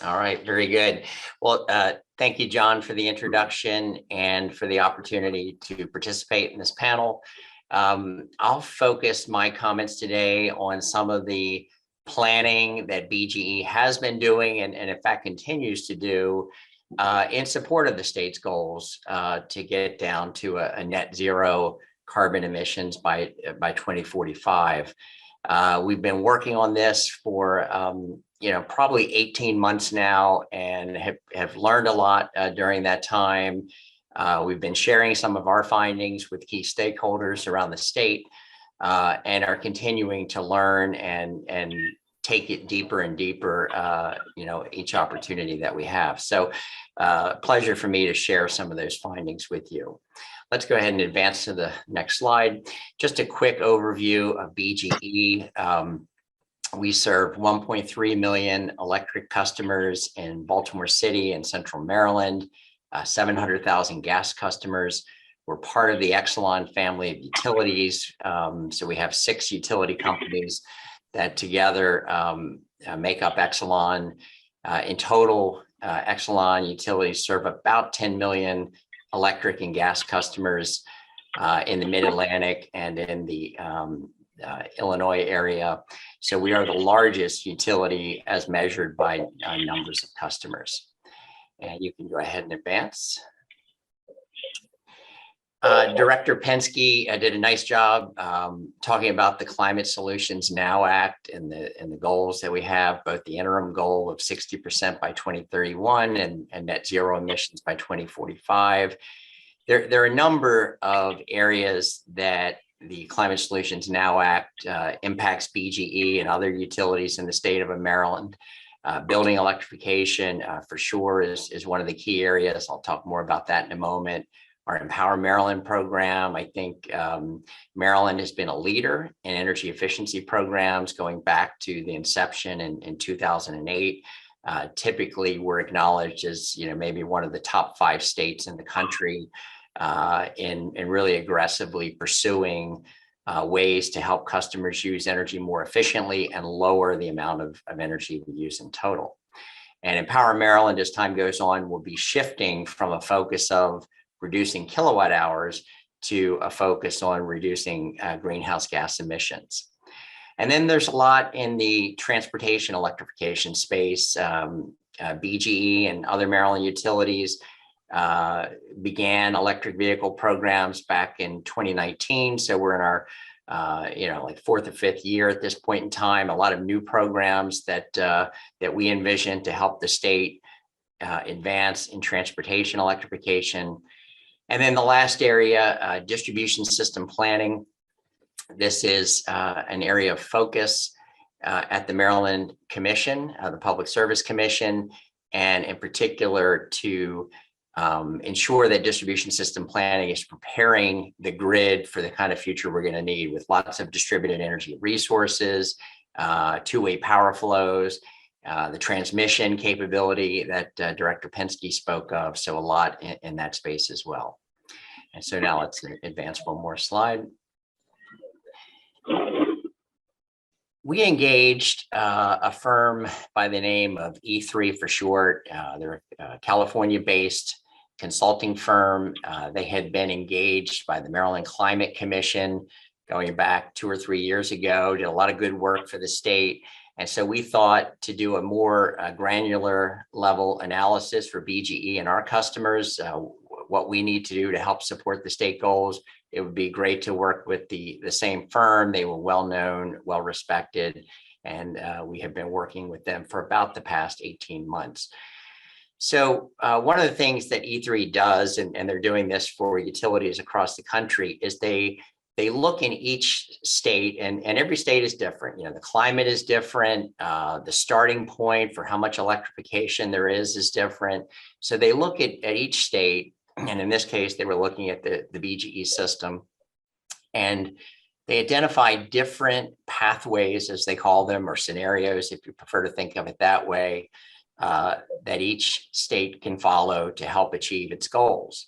All right, very good. Well, thank you, John, for the introduction and for the opportunity to participate in this panel. I'll focus my comments today on some of the planning that BGE has been doing and in fact continues to do in support of the state's goals to get down to a net zero carbon emissions by 2045. We've been working on this for probably 18 months now, and have learned a lot during that time. We've been sharing some of our findings with key stakeholders around the state, and are continuing to learn and take it deeper and deeper, each opportunity that we have. So pleasure for me to share some of those findings with you. Let's go ahead and advance to the next slide. Just a quick overview of BGE. We serve 1.3 million electric customers in Baltimore City and Central Maryland, 700,000 gas customers. We're part of the Exelon family of utilities. So we have 6 utility companies that together make up Exelon. In total, Exelon utilities serve about 10 million electric and gas customers in the Mid-Atlantic and in the Illinois area. So we are the largest utility as measured by numbers of customers. And you can go ahead and advance. Director Penske did a nice job talking about the Climate Solutions Now Act and the goals that we have, both the interim goal of 60% by 2031 and net zero emissions by 2045. There are a number of areas that the Climate Solutions Now Act impacts BGE and other utilities in the state of Maryland. Building electrification for sure is one of the key areas. I'll talk more about that in a moment. Our Empower Maryland program, I think Maryland has been a leader in energy efficiency programs going back to the inception in 2008. Typically, we're acknowledged as maybe one of the top 5 states in the country in really aggressively pursuing ways to help customers use energy more efficiently and lower the amount of energy we use in total. And Empower Maryland, as time goes on, will be shifting from a focus of reducing kilowatt hours to a focus on reducing greenhouse gas emissions. And then there's a lot in the transportation electrification space. BGE and other Maryland utilities began electric vehicle programs back in 2019. So we're in our like 4th or 5th year at this point in time. A lot of new programs that we envision to help the state advance in transportation electrification. And then the last area, distribution system planning. This is an area of focus at the Maryland Commission, the Public Service Commission, and in particular to ensure that distribution system planning is preparing the grid for the kind of future we're going to need, with lots of distributed energy resources, two-way power flows, the transmission capability that Director Penske spoke of. So a lot in that space as well. And so now let's advance one more slide. We engaged a firm by the name of E3 for short. They're a California-based consulting firm. They had been engaged by the Maryland Climate Commission going back 2 or 3 years ago, did a lot of good work for the state. And so we thought to do a more granular level analysis for BGE and our customers, what we need to do to help support the state goals. It would be great to work with the same firm. They were well-known, well-respected, and we have been working with them for about the past 18 months. So one of the things that E3 does, and they're doing this for utilities across the country, is they look in each state, and every state is different. The climate is different. The starting point for how much electrification there is different. So they look at each state, and in this case, they were looking at the BGE system, and they identify different pathways, as they call them, or scenarios, if you prefer to think of it that way, that each state can follow to help achieve its goals.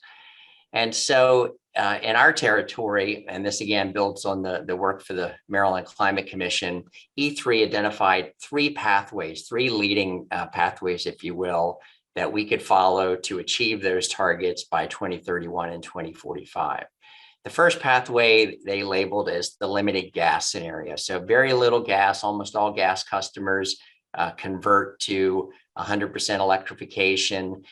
And so in our territory, and this again builds on the work for the Maryland Climate Commission, E3 identified three pathways, three leading pathways, if you will, that we could follow to achieve those targets by 2031 and 2045. The first pathway they labeled as the limited gas scenario. So very little gas, almost all gas customers convert to 100% electrification.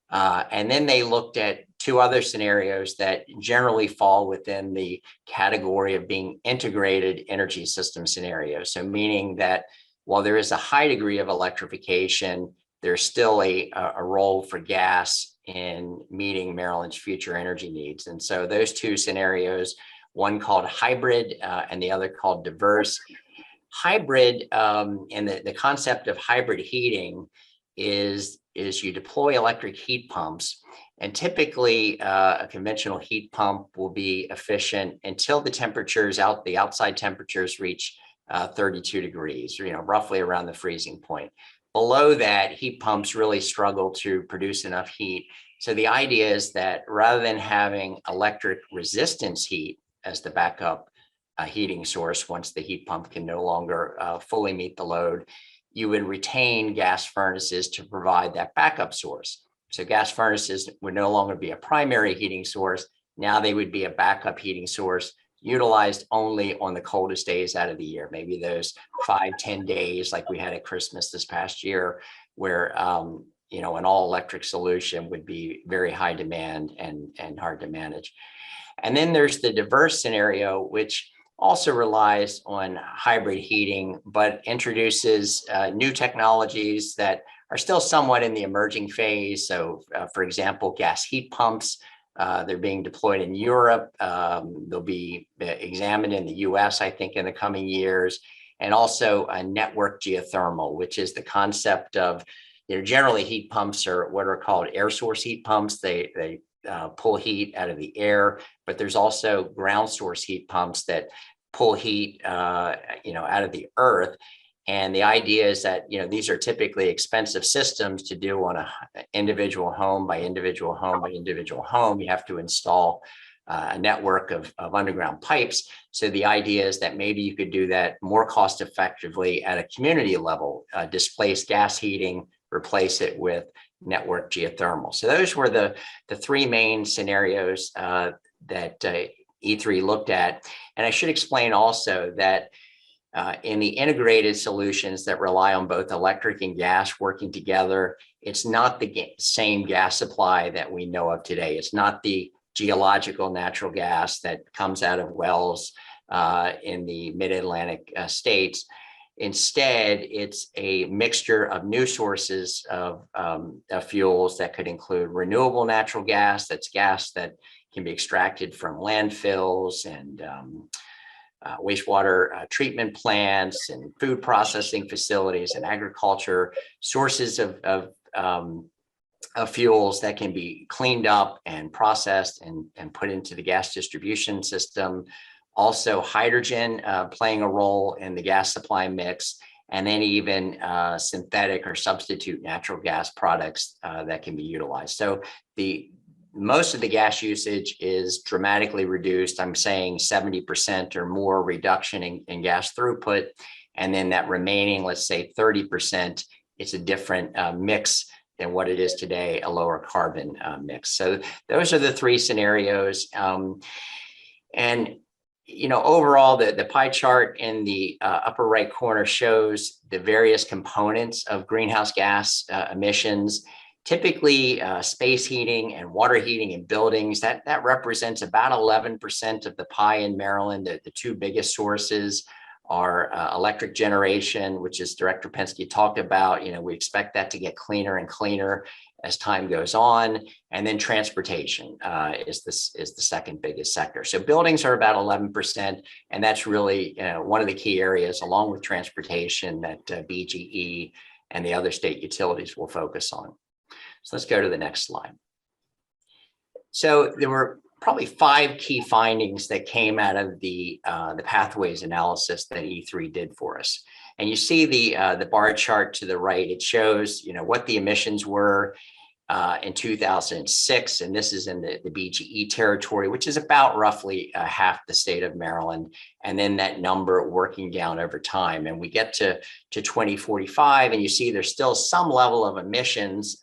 And then they looked at two other scenarios that generally fall within the category of being integrated energy system scenarios. So meaning that while there is a high degree of electrification, there's still a role for gas in meeting Maryland's future energy needs. And so those two scenarios, one called hybrid and the other called diverse. Hybrid, and the concept of hybrid heating is you deploy electric heat pumps, and typically a conventional heat pump will be efficient until the outside temperatures reach 32 degrees, roughly around the freezing point. Below that, heat pumps really struggle to produce enough heat. So the idea is that rather than having electric resistance heat as the backup heating source, once the heat pump can no longer fully meet the load, you would retain gas furnaces to provide that backup source. So gas furnaces would no longer be a primary heating source. Now they would be a backup heating source utilized only on the coldest days out of the year, maybe those 5-10 days like we had at Christmas this past year, where an all-electric solution would be very high demand and hard to manage. And then there's the diverse scenario, which also relies on hybrid heating, but introduces new technologies that are still somewhat in the emerging phase. So for example, gas heat pumps, they're being deployed in Europe. They'll be examined in the US, I think, in the coming years. And also a network geothermal, which is the concept of, generally heat pumps are what are called air source heat pumps. They pull heat out of the air, but there's also ground source heat pumps that pull heat, out of the earth. And the idea is that, these are typically expensive systems to do on a individual home by individual home by individual home. You have to install a network of underground pipes. So the idea is that maybe you could do that more cost effectively at a community level, displace gas heating, replace it with network geothermal. So those were the three main scenarios that E3 looked at. And I should explain also that in the integrated solutions that rely on both electric and gas working together, it's not the same gas supply that we know of today. It's not the geological natural gas that comes out of wells in the mid-Atlantic states. Instead, it's a mixture of new sources of fuels that could include renewable natural gas. That's gas that can be extracted from landfills and wastewater treatment plants and food processing facilities and agriculture, sources of fuels that can be cleaned up and processed and put into the gas distribution system. Also hydrogen playing a role in the gas supply mix, and then even synthetic or substitute natural gas products that can be utilized. So most of the gas usage is dramatically reduced. I'm saying 70% or more reduction in gas throughput. And then that remaining, let's say 30%, it's a different mix than what it is today, a lower carbon mix. So those are the three scenarios. Overall, the pie chart in the upper right corner shows the various components of greenhouse gas emissions. Typically, space heating and water heating in buildings, that represents about 11% of the pie in Maryland. The two biggest sources are electric generation, which is Director Penske talked about. We expect that to get cleaner and cleaner as time goes on. And then transportation is the second biggest sector. So buildings are about 11%, and that's really one of the key areas, along with transportation, that BGE and the other state utilities will focus on. So let's go to the next slide. So there were probably 5 key findings that came out of the pathways analysis that E3 did for us. And you see the bar chart to the right. It shows what the emissions were in 2006, and this is in the BGE territory, which is about roughly half the state of Maryland, and then that number working down over time. And we get to 2045, and you see there's still some level of emissions,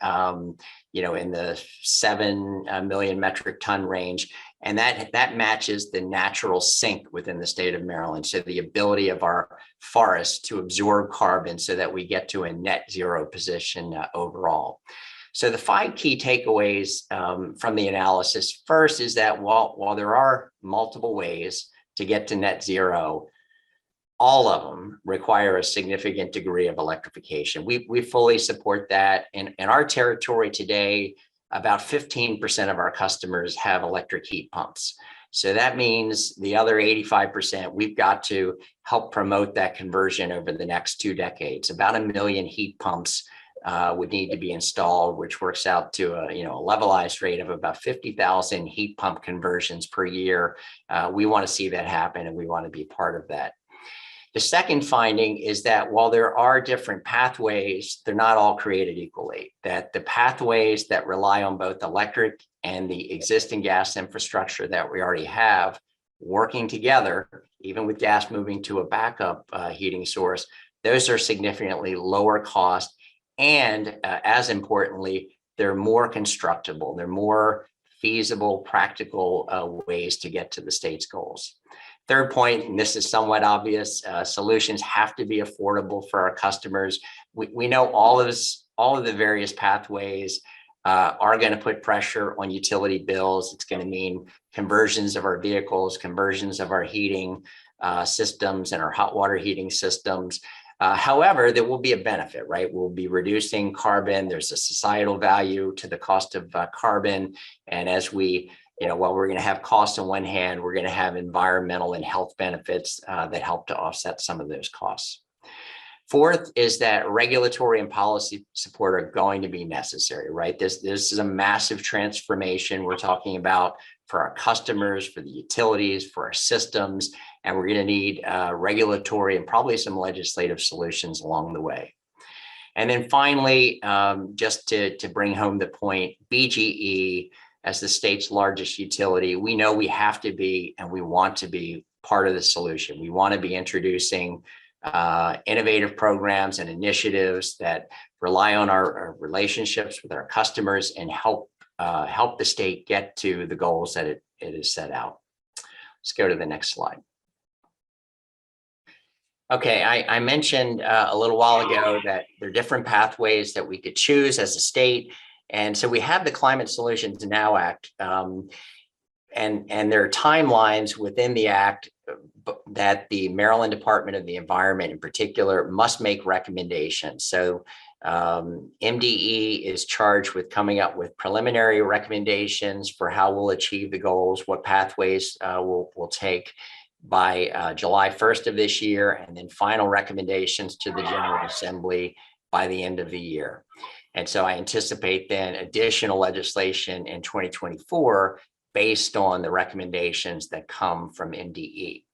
in the 7 million metric ton range. And that matches the natural sink within the state of Maryland. So the ability of our forests to absorb carbon so that we get to a net zero position overall. So the 5 key takeaways from the analysis, first is that while there are multiple ways to get to net zero, all of them require a significant degree of electrification. We fully support that. In our territory today, about 15% of our customers have electric heat pumps. So that means the other 85%, we've got to help promote that conversion over the next 2 decades. About 1 million heat pumps would need to be installed, which works out to a levelized rate of about 50,000 heat pump conversions per year. We want to see that happen, and we want to be part of that. The second finding is that while there are different pathways, they're not all created equally, that the pathways that rely on both electric and the existing gas infrastructure that we already have working together, even with gas moving to a backup heating source, those are significantly lower cost. And as importantly, they're more constructible. They're more feasible, practical ways to get to the state's goals. Third point, and this is somewhat obvious, solutions have to be affordable for our customers. We know all of the various pathways are going to put pressure on utility bills. It's going to mean conversions of our vehicles, conversions of our heating systems and our hot water heating systems. However, there will be a benefit, right? We'll be reducing carbon. There's a societal value to the cost of carbon. And as we while we're going to have costs on one hand, we're going to have environmental and health benefits that help to offset some of those costs. Fourth is that regulatory and policy support are going to be necessary, right? This is a massive transformation we're talking about for our customers, for the utilities, for our systems, and we're going to need regulatory and probably some legislative solutions along the way. And then finally, just to bring home the point, BGE, as the state's largest utility, we know we have to be and we want to be part of the solution. We want to be introducing innovative programs and initiatives that rely on our relationships with our customers and help the state get to the goals that it has set out. Let's go to the next slide. Okay, I mentioned a little while ago that there are different pathways that we could choose as a state. And so we have the Climate Solutions Now Act, and there are timelines within the act that the Maryland Department of the Environment in particular must make recommendations. So MDE is charged with coming up with preliminary recommendations for how we'll achieve the goals, what pathways we'll take by July 1st of this year, and then final recommendations to the General Assembly by the end of the year. And so I anticipate then additional legislation in 2024 based on the recommendations that come from MDE.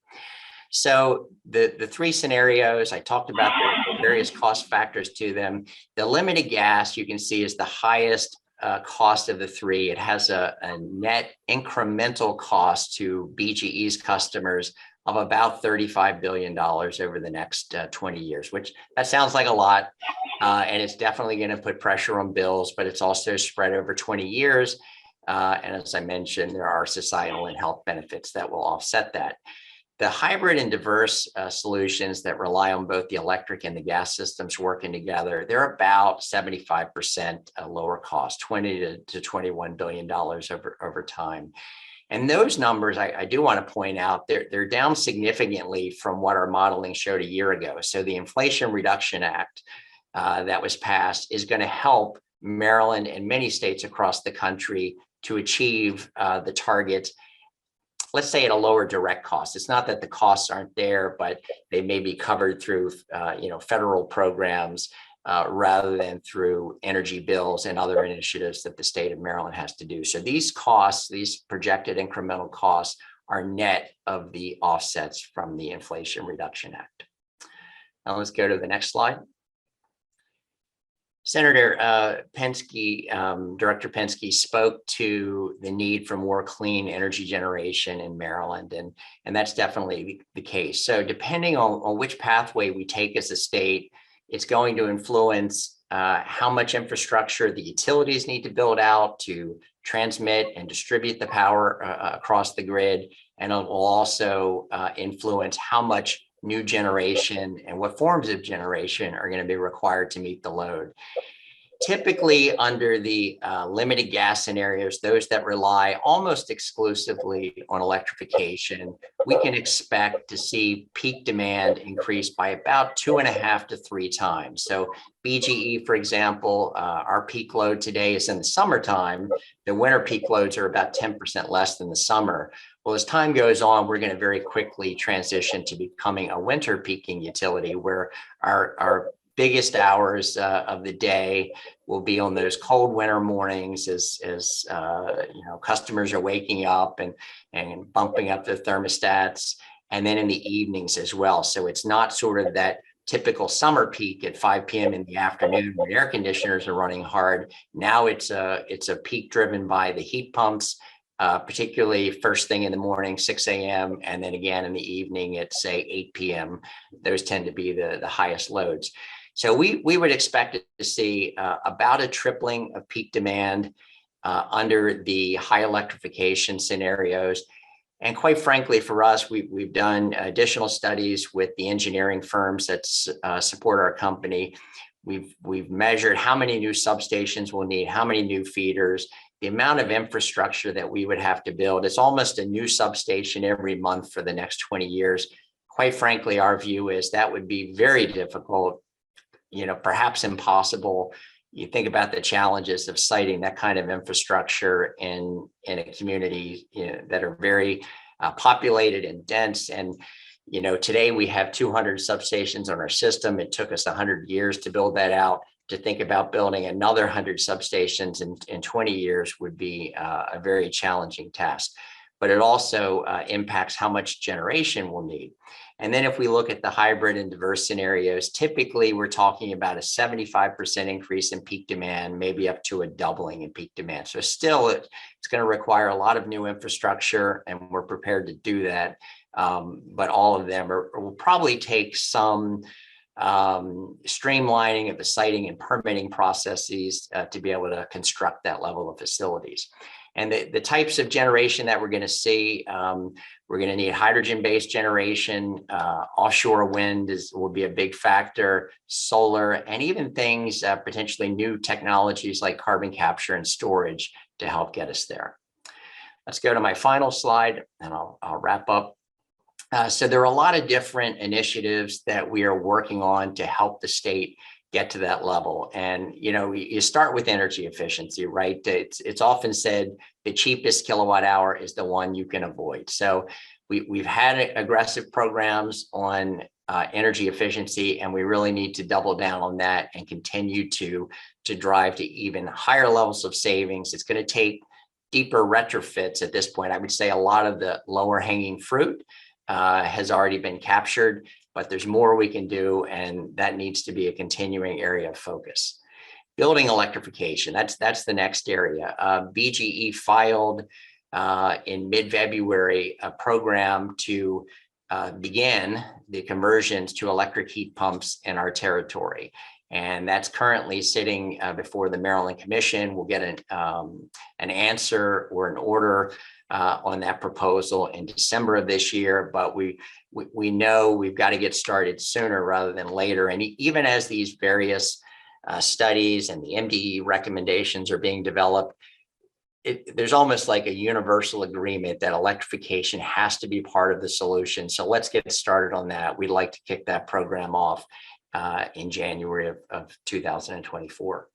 So the 3 scenarios, I talked about the various cost factors to them. The limited gas, you can see, is the highest cost of the 3. It has a net incremental cost to BGE's customers of about $35 billion over the next 20 years, which that sounds like a lot. And it's definitely going to put pressure on bills, but it's also spread over 20 years. And as I mentioned, there are societal and health benefits that will offset that. The hybrid and diverse solutions that rely on both the electric and the gas systems working together, they're about 75% lower cost, $20 to $21 billion over time. And those numbers, I do want to point out, they're down significantly from what our modeling showed a year ago. So the Inflation Reduction Act that was passed is going to help Maryland and many states across the country to achieve the target, let's say, at a lower direct cost. It's not that the costs aren't there, but they may be covered through federal programs rather than through energy bills and other initiatives that the state of Maryland has to do. So these costs, these projected incremental costs, are net of the offsets from the Inflation Reduction Act. Now let's go to the next slide. Senator Penske, Director Penske spoke to the need for more clean energy generation in Maryland, and that's definitely the case. So depending on which pathway we take as a state, it's going to influence how much infrastructure the utilities need to build out to transmit and distribute the power across the grid, and it will also influence how much new generation and what forms of generation are going to be required to meet the load. Typically under the limited gas scenarios, those that rely almost exclusively on electrification, we can expect to see peak demand increase by about 2.5 to 3 times. So BGE, for example, our peak load today is in the summertime. The winter peak loads are about 10% less than the summer. Well, as time goes on, we're going to very quickly transition to becoming a winter peaking utility where our biggest hours of the day will be on those cold winter mornings as customers are waking up and bumping up their thermostats, and then in the evenings as well. So it's not sort of that typical summer peak at 5 p.m. in the afternoon when air conditioners are running hard. Now it's a peak driven by the heat pumps, particularly first thing in the morning, 6 a.m., and then again in the evening at say 8 p.m. Those tend to be the highest loads. So we would expect to see about a tripling of peak demand under the high electrification scenarios. And quite frankly, for us, we've done additional studies with the engineering firms that support our company. We've measured how many new substations we'll need, how many new feeders, the amount of infrastructure that we would have to build. It's almost a new substation every month for the next 20 years. Quite frankly, our view is that would be very difficult, perhaps impossible. You think about the challenges of siting that kind of infrastructure in a community that are very populated and dense. And today we have 200 substations on our system. It took us 100 years to build that out. To think about building another 100 substations in 20 years would be a very challenging task. But it also impacts how much generation we'll need. And then if we look at the hybrid and diverse scenarios, typically we're talking about a 75% increase in peak demand, maybe up to a doubling in peak demand. So still, it's going to require a lot of new infrastructure, and we're prepared to do that. But all of them will probably take some streamlining of the siting and permitting processes to be able to construct that level of facilities. And the types of generation that we're going to see, we're going to need hydrogen-based generation. Offshore wind will be a big factor, solar, and even things, potentially new technologies like carbon capture and storage to help get us there. Let's go to my final slide, and I'll wrap up. So there are a lot of different initiatives that we are working on to help the state get to that level. And, you start with energy efficiency, right? It's often said the cheapest kilowatt hour is the one you can avoid. So we've had aggressive programs on energy efficiency, and we really need to double down on that and continue to drive to even higher levels of savings. It's going to take deeper retrofits at this point. I would say a lot of the lower hanging fruit has already been captured, but there's more we can do, and that needs to be a continuing area of focus. Building electrification, that's the next area. BGE filed in mid-February a program to begin the conversions to electric heat pumps in our territory. And that's currently sitting before the Maryland Commission. We'll get an answer or an order on that proposal in December of this year, but we know we've got to get started sooner rather than later. And even as these various studies and the MDE recommendations are being developed, there's almost like a universal agreement that electrification has to be part of the solution. So let's get started on that. We'd like to kick that program off in January of 2024.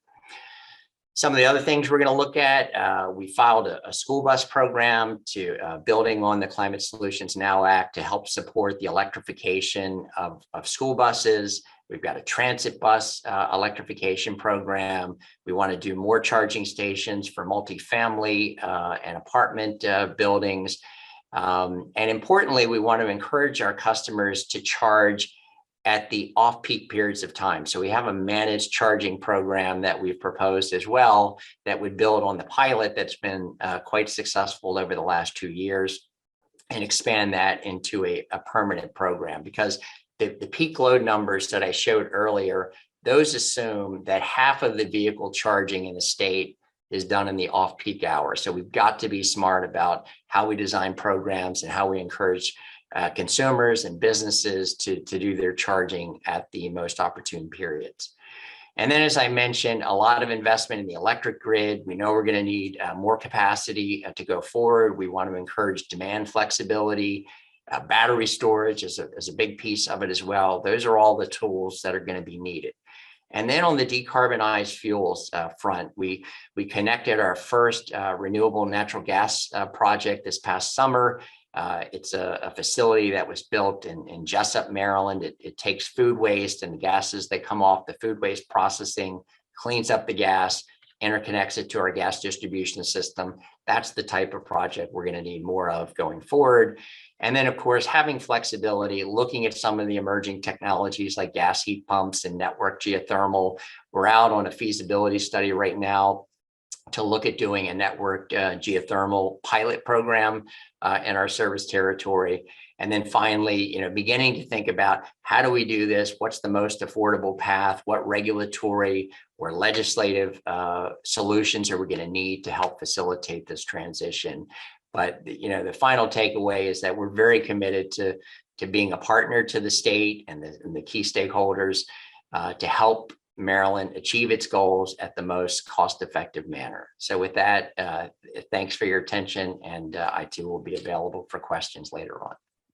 Some of the other things we're going to look at, we filed a school bus program to building on the Climate Solutions Now Act to help support the electrification of school buses. We've got a transit bus electrification program. We want to do more charging stations for multifamily and apartment buildings. And importantly, we want to encourage our customers to charge at the off-peak periods of time. So we have a managed charging program that we've proposed as well that would build on the pilot that's been quite successful over the last 2 years and expand that into a permanent program, because the peak load numbers that I showed earlier, those assume that half of the vehicle charging in the state is done in the off-peak hours. So we've got to be smart about how we design programs and how we encourage consumers and businesses to do their charging at the most opportune periods. And then, as I mentioned, a lot of investment in the electric grid. We know we're going to need more capacity to go forward. We want to encourage demand flexibility. Battery storage is a big piece of it as well. Those are all the tools that are going to be needed. And then on the decarbonized fuels front, we connected our first renewable natural gas project this past summer. It's a facility that was built in Jessup, Maryland. It takes food waste and the gases that come off the food waste processing, cleans up the gas, interconnects it to our gas distribution system. That's the type of project we're going to need more of going forward. And then, of course, having flexibility, looking at some of the emerging technologies like gas heat pumps and network geothermal. We're out on a feasibility study right now to look at doing a network geothermal pilot program in our service territory. And then finally, beginning to think about how do we do this? What's the most affordable path? What regulatory or legislative solutions are we going to need to help facilitate this transition? But the final takeaway is that we're very committed to being a partner to the state and the key stakeholders to help Maryland achieve its goals at the most cost-effective manner. So with that, thanks for your attention, and I too will be available for questions later on.